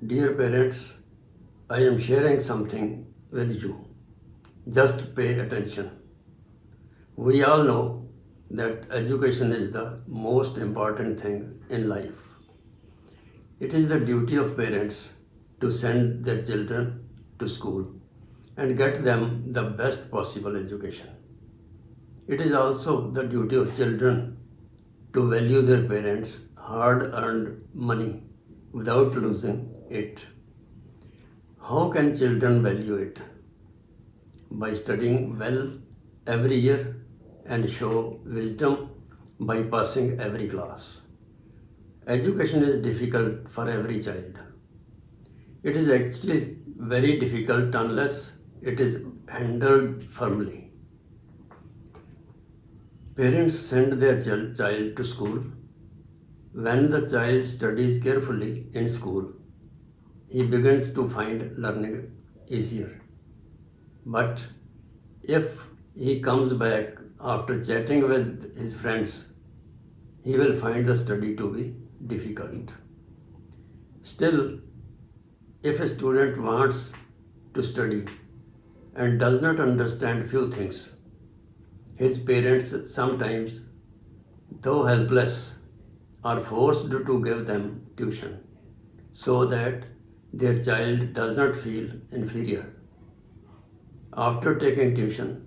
Dear parents, I am sharing something with you. Just pay attention. We all know that education is the most important thing in life. It is the duty of parents to send their children to school and get them the best possible education. It is also the duty of children to value their parents' hard earned money without losing it. How can children value it? By studying well every year and show wisdom by passing every class. Education is difficult for every child. It is actually very difficult unless it is handled firmly. Parents send their child to school. When the child studies carefully in school, he begins to find learning easier. But if he comes back after chatting with his friends, he will find the study to be difficult. Still, if a student wants to study and does not understand few things, his parents sometimes, though helpless, are forced to give them tuition so that their child does not feel inferior. After taking tuition,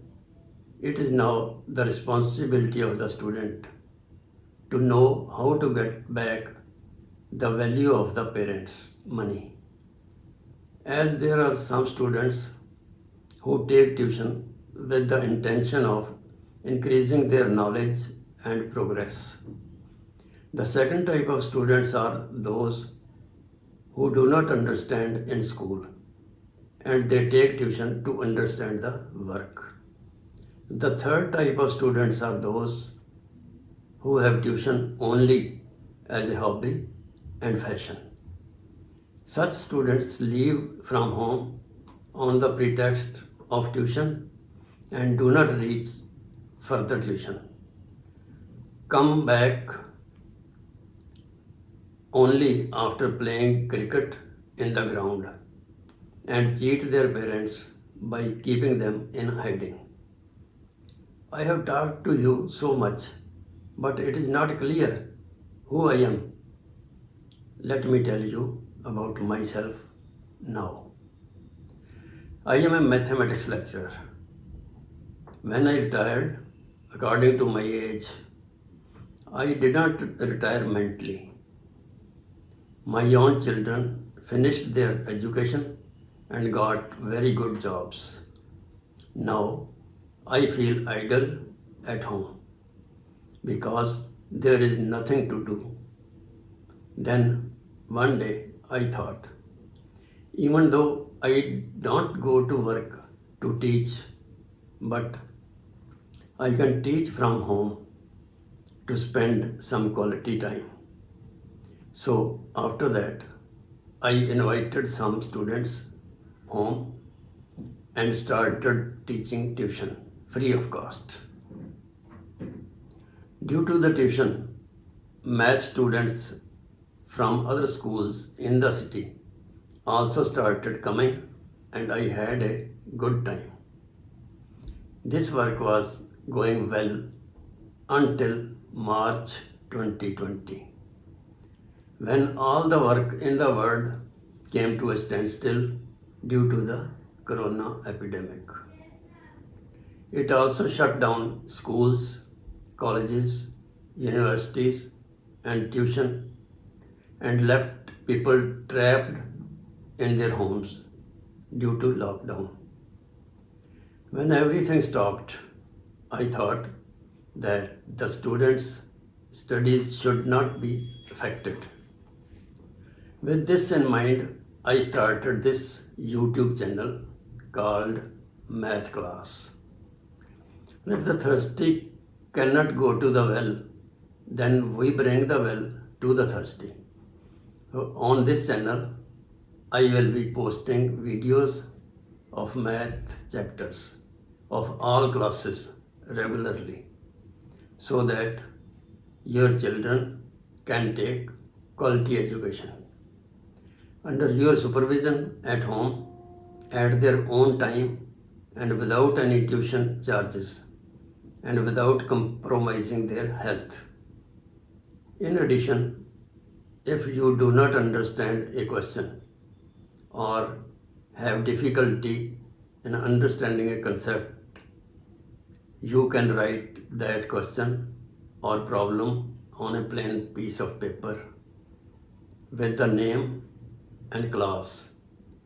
it is now the responsibility of the student to know how to get back the value of the parents' money. As there are some students who take tuition with the intention of increasing their knowledge and progress. The second type of students are those who do not understand in school and they take tuition to understand the work. The third type of students are those who have tuition only as a hobby and fashion. Such students leave from home on the pretext of tuition and do not reach further tuition. Come back only after playing cricket in the ground and cheat their parents by keeping them in hiding. I have talked to you so much, but it is not clear who I am. Let me tell you about myself now. I am a mathematics lecturer. When I retired, according to my age, I did not retire mentally. My own children finished their education and got very good jobs. Now I feel idle at home because there is nothing to do. Then one day I thought, even though I don't go to work to teach, but I can teach from home to spend some quality time. So after that, I invited some students home and started teaching tuition free of cost. Due to the tuition, math students from other schools in the city also started coming and I had a good time. This work was going well until March 2020, when all the work in the world came to a standstill due to the corona epidemic. It also shut down schools, colleges, universities, and tuition and left people trapped in their homes due to lockdown. When everything stopped, I thought that the students' studies should not be affected. With this in mind, I started this YouTube channel called Math Class. If the thirsty cannot go to the well, then we bring the well to the thirsty. So on this channel, I will be posting videos of math chapters of all classes regularly so that your children can take quality education. under your supervision at home at their own time and without any tuition charges and without compromising their health. In addition, if you do not understand a question or have difficulty in understanding a concept, you can write that question or problem on a plain piece of paper with the name and class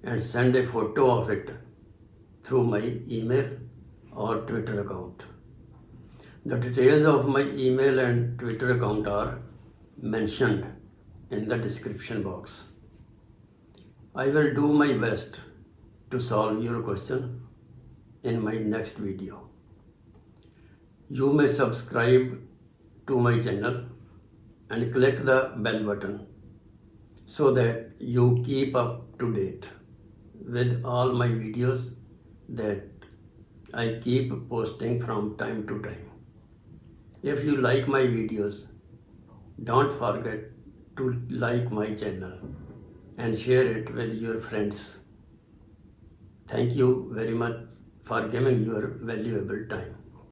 and send a photo of it through my email or Twitter account. The details of my email and Twitter account are mentioned in the description box. I will do my best to solve your question in my next video. You may subscribe to my channel and click the bell button so that you keep up to date with all my videos that I keep posting from time to time. If you like my videos, don't forget to like my channel and share it with your friends. Thank you very much for giving your valuable time.